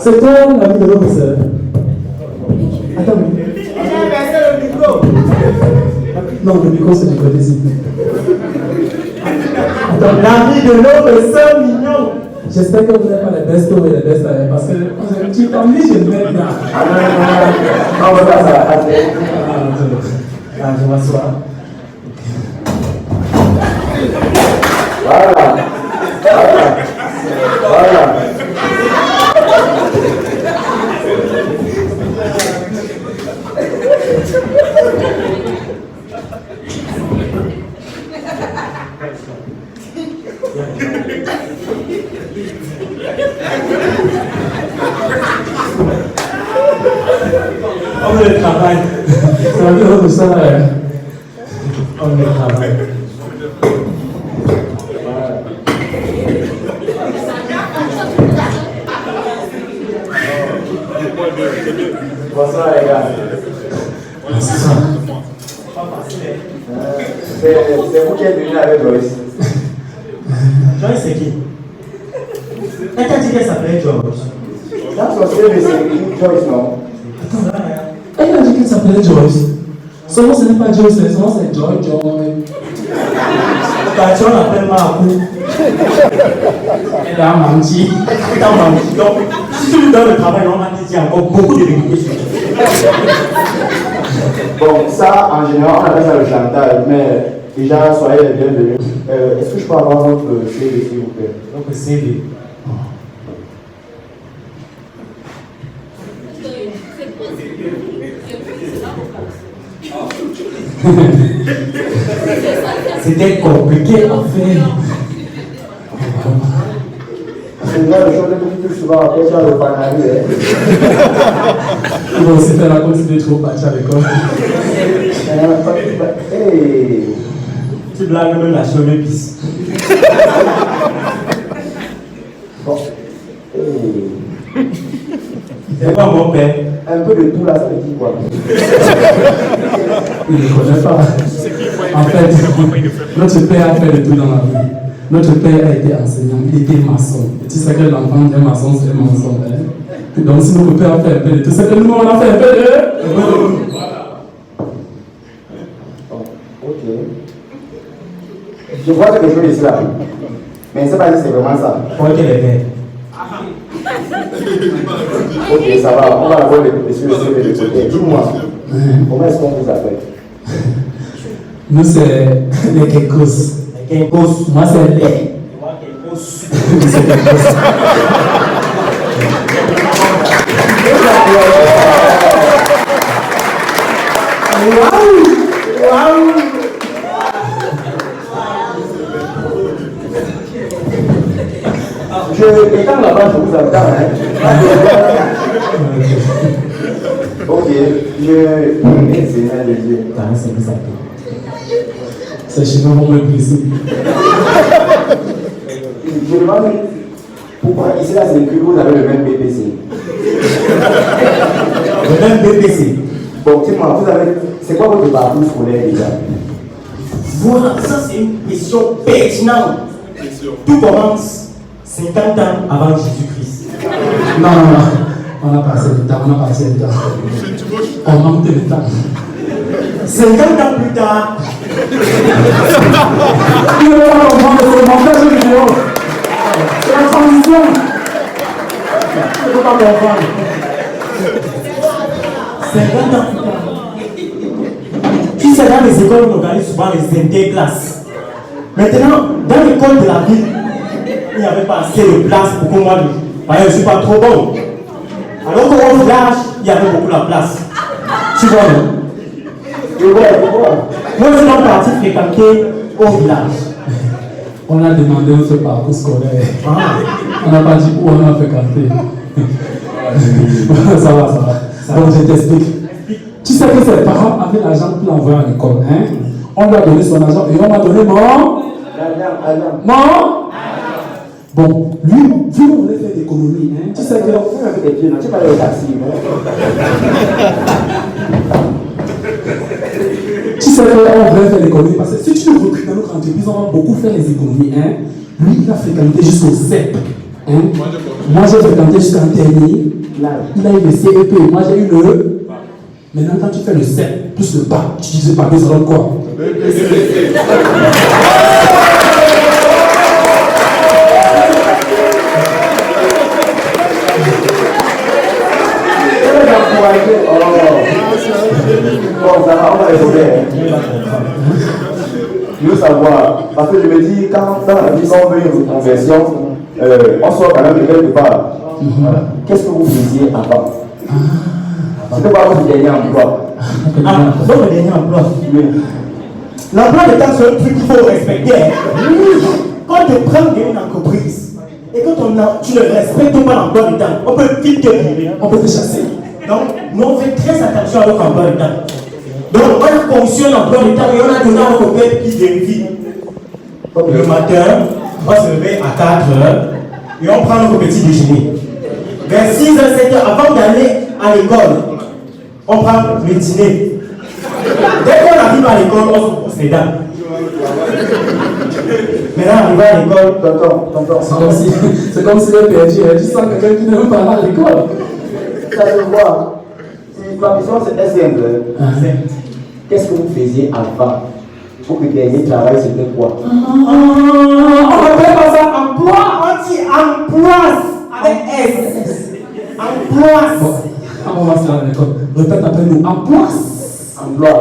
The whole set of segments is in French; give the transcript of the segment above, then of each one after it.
C'est toi l'ami de notre sœur. Attends, le micro. Non, le micro c'est du côté ici. Attends, l'ami de notre sœur mignon. J'espère que vous n'avez pas les bestos et les best parce que tu t'ennuies, je me mets bien. Non, on va pas ça. Je m'assois. Voilà. On veut le travail. C'est un peu de ça. On veut le travail. Bonsoir les gars. C'est ça. C'est vous qui êtes venu avec Joyce. Joyce, c'est qui? Elle t'a dit qu'elle s'appelait Joyce. Dans son CV, c'est Joyce, non? Attends, elle a dit qu'elle s'appelait Joyce. Son nom, ce n'est pas Joyce, son nom, c'est Joy. Tu l'appelles Marco. Elle a menti. Elle a menti. Donc, si tu lui donnes le travail, on va te dire encore beaucoup de vérités sur Bon, ça, en général, on appelle ça le chantage, mais déjà, soyez les bienvenus. Est-ce que je peux avoir votre CV, s'il vous plaît? Donc, CV. C'était compliqué à faire. C'est là le jour de plus souvent après ça, le panari. Ils vont aussi faire la cause de trop patch à l'école. Hey! Tu blagues même la chaude pisse. Bon. Hey! C'est pas mon père. Un peu de tout là, ça veut dire quoi? Il ne connaît pas. En fait, notre père a fait de tout dans la vie. Notre père a été enseignant, il était maçon. Et tu sais que l'enfant d'un maçon, c'est un maçon. Hein? Donc si notre père a fait un peu de tout, c'est que nous, on a fait un peu de... Voilà. Ok. Je vois quelque chose ici là. Mais je ne sais pas si c'est vraiment ça. Pourquoi qu'elle est belle? Ok, ça va. On va avoir les messieurs de côté. Dis-moi, comment est-ce qu'on vous appelle? Nous, c'est les Kenkos. Les Kenkos. Moi, c'est les. Moi, Kenkos. C'est Kenkos. Waouh! Je étends la base, je vous attends. Ok, c'est les yeux. C'est ça. C'est chez nous, on me briser. Je demande pourquoi ici là c'est écrit que vous avez le même BPC. Le même BPC. Bon, dis-moi, vous avez. C'est quoi votre parcours scolaire déjà? Voilà, ça c'est une question pertinente. Tout commence 50 ans avant Jésus-Christ. Non, on a passé le temps, On manque de temps. 50 ans plus tard, il ne va pas comprendre le montage vidéo. C'est la transition. Il ne faut pas comprendre. 50 ans plus tard. Tu sais, dans les écoles, on organise souvent les interclasses. Maintenant, dans l'école de la ville, il n'y avait pas assez de place pour que moi, je ne suis pas trop bon. Alors qu'au village, il y avait beaucoup de place. Tu vois, non? Moi, je suis parti fréquenter au village. On a demandé notre parcours scolaire. On n'a pas dit où on a fréquenté. Ça va. Donc, je t'explique. Tu sais que ses parents avaient l'argent pour l'envoyer à l'école. Hein? On lui a donné son argent et on m'a donné mon. Bon, lui on voulait faire d'économie. Hein? Tu sais que. Tu parles de taxi. Tu sais qu'on voulait faire l'économie parce que si tu nous recrutes dans notre entreprise, on va beaucoup faire les économies. Hein? Lui, il a fréquenté jusqu'au CEP. Hein? Moi j'ai fréquenté jusqu'en dernier. Là, il a eu le CEP. Moi j'ai eu le. Maintenant, quand tu fais le 7 plus le bac, tu divises par 2, ça donne quoi? Bon, ça va, on va évoluer. Je veux savoir, parce que je me dis, quand dans la vie, quand on veut une conversion, on sort quand même de quelque part. Qu'est-ce que vous faisiez avant? C'était pas votre dernier emploi. Votre dernier emploi. L'emploi de temps, c'est un truc qu'il faut respecter. Quand tu prends une entreprise et que tu ne respectes pas l'emploi de temps, on peut vite te virer, on peut te chasser. Donc, nous on fait très attention à notre emploi de temps. Donc, on a conçu un emploi de temps et on a donné à notre père qui vérifie. Le matin, on va se lever à 4 heures et on prend notre petit déjeuner. Vers 6 h, 7 h, avant d'aller à l'école, on prend le dîner. Dès qu'on arrive à l'école, on se brosse les dents. Maintenant, arrivé à l'école, tonton. C'est comme si le perdu, tu sens quelqu'un qui ne veut pas aller à l'école. Ça se voit. Ma mission, c'est simple. Qu'est-ce que vous faisiez avant? Pour que le dernier travail, c'était quoi? On appelle pas ça emploi. On dit emploi avec S. Emploi. On va se faire à l'école. Répète après nous. Emploi. Emploi.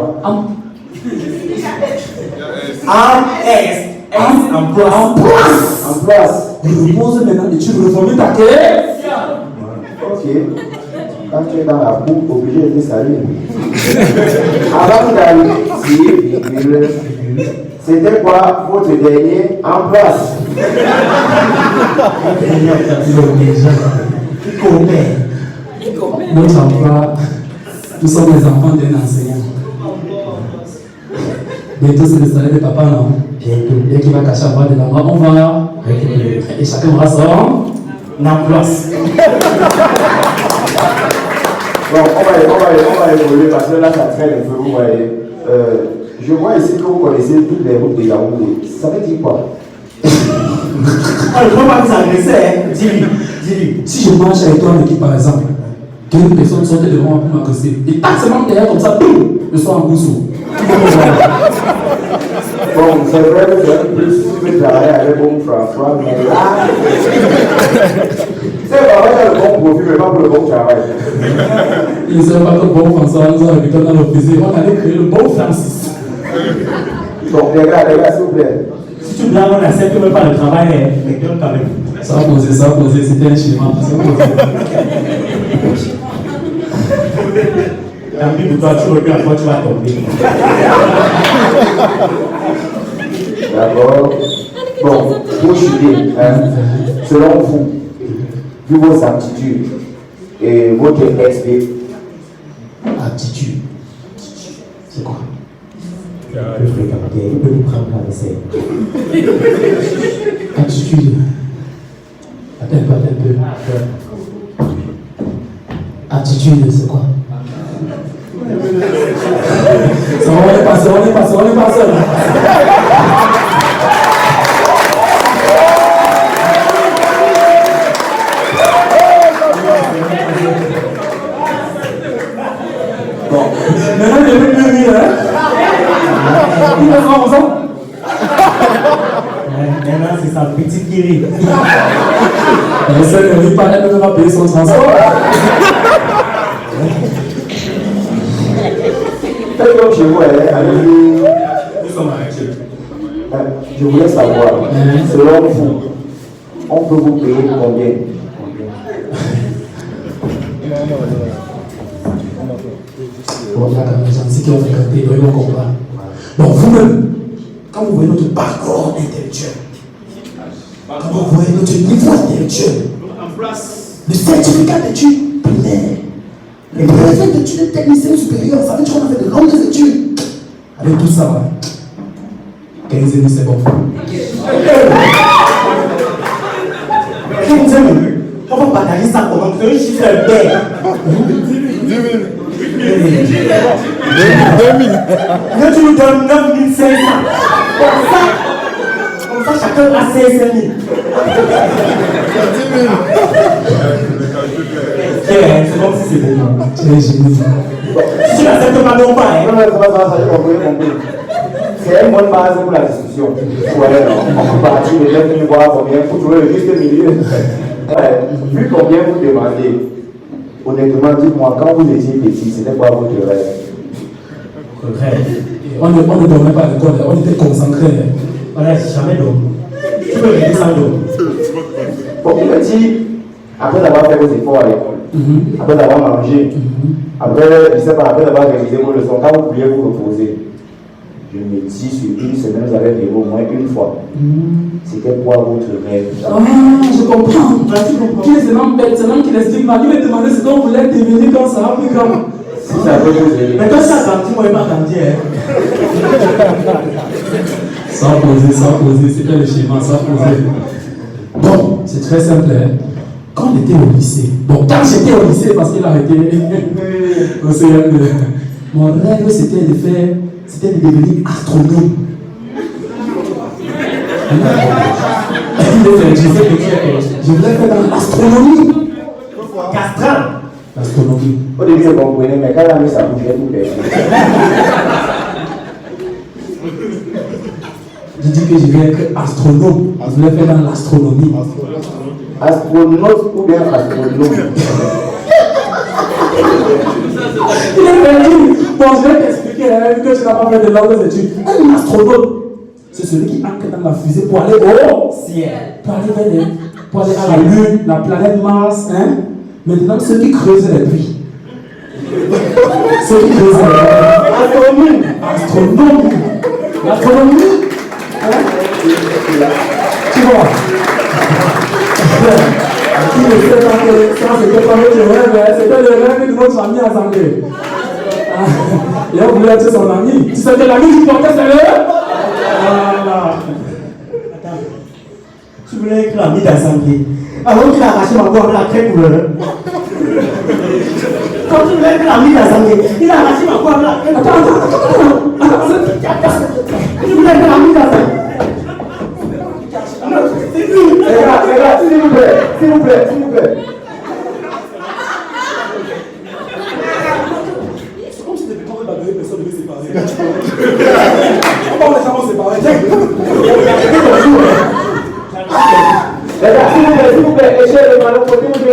Emploi. Je repose maintenant et tu reformules ta clé. Ok. Quand tu es dans la boucle, obligé de te saluer. Avant d'aller ici, c'était quoi votre dernier en place? Notre emploi, nous sommes les enfants d'un enseignant. Bientôt c'est le salaire de papa, non? Bientôt. Dès qu'il va cacher à voir de la main, on va récupérer. Et chacun aura son emploi. Bon, on va évoluer parce que là ça traîne un peu, vous voyez. Je vois ici que vous connaissez toutes les routes de Yaoundé. Ça veut dire quoi? Je ne peux pas vous agresser, dis-lui. Si je marche avec toi en équipe par exemple, qu'une personne sortait devant moi pour m'agresser, et tac, c'est même derrière comme ça, boum, je sors en gousseau. Bon, c'est vrai que c'est un peu plus si tu veux travailler avec bon François, mais là. C'est vraiment le bon profil, mais pas pour le bon travail. Il ne savait pas que bon François, nous avons habité dans l'officier, on allait créer le bon Francis. Bon, les gars, s'il vous plaît. Si tu blâmes, on n'accepte même pas le travail, mais donne quand même. Ça va poser, c'était un schéma. Tant pis pour toi, tu recules à quoi tu vas tomber. D'accord. Bon, pour chuter, selon vous, vu vos aptitudes et votre expérience. Attitude. C'est quoi? Il peut fréquenter, il peut nous prendre la vaisselle. Attitude. Attends un peu. Attitude, c'est quoi? Ça va, on est passé. Bon. Maintenant, il est venu rire, hein? Il est comme ça. Maintenant, c'est sa petite qui rit. Elle essaie de rire, elle ne va payer son transport. Faites comme chez vous, allez-y. Nous sommes arrêtés. Je voulais savoir, selon vous, on peut vous payer combien? Bon, il y a quand même des gens ici qui ont fréquenté, ils vont comprendre. Bon, vous-même, quand vous voyez notre parcours intellectuel, quand vous voyez notre niveau intellectuel, le certificat d'études primaires, les brevets d'études techniciens supérieurs, ça veut dire qu'on a fait de longues études. Avec tout ça, 15 000, c'est bon. 15 000. On va partager ça comment? C'est un chiffre d'air. 10 000. 2 000. Là, tu nous donnes 9 500. Comme ça, ça, chacun a ses 5 000. C'est comme si c'était moi. Tu es génial. Si tu n'acceptes pas, non pas. Non, ça va, j'ai compris. C'est une bonne base pour la discussion. Ouais, on peut partir de 9 000 voir combien pour trouver le juste milieu. Vu combien vous demandez, honnêtement, dites-moi, quand vous étiez petit, c'était quoi votre rêve? On ne dormait pas à l'école, on était concentrés. On n'a jamais dormi. Tu peux rester sans dormir. Pour petit, après avoir fait vos efforts à l'école, après avoir mangé, après, je sais pas, après avoir révisé vos leçons, quand vous pouviez vous reposer, je me dis sur une semaine, vous avez rêvé au moins une fois. C'était quoi votre rêve? Ah, je comprends. Qui est ce nom bête, ce nom qui n'explique pas. Qui me demandait ce qu'on voulait devenir quand ça va plus grand. Si ça peut vous aider. Mais quand ça a grandi, moi, il m'a grandi. Sans poser, c'était le schéma, sans poser. Bon, c'est très simple. Hein. Quand on était au lycée, bon, quand j'étais au lycée, parce qu'il a arrêté au CM2, mon rêve c'était de devenir astronome. Je voulais faire dans l'astronomie. Castral. L'astronomie. Au début, je comprenais, mais quand la mis ça bougeait tout perdu. Je dis que je vais être astronome. Je voulais faire dans l'astronomie. Astronaute ou bien astronome? Il est perdu. Bon, je vais t'expliquer, vu que je n'ai pas fait de longues études. Un astronaute, c'est celui qui entre dans la fusée pour aller au ciel, pour aller à la Lune, la planète Mars. Hein? Maintenant, ceux qui creusent les puits. Ceux qui creusent les puits. Astronome. L'astronomie. Hein? Tu vois? Qui ne sait pas que ça, c'était pas notre rêve, c'était le rêve de notre famille assemblée. Et on voulait être son ami. Tu sais que l'ami qui portait ses rêves? Voilà. Attends. Tu voulais être l'ami d'assemblée. Avant qu'il a arraché ma voix, la crête pour le. Quand tu voulais être l'ami d'assemblée, il a arraché ma voix, la crête. Attends. Tu voulais être l'ami d'assemblée. Les gars, s'il vous plaît.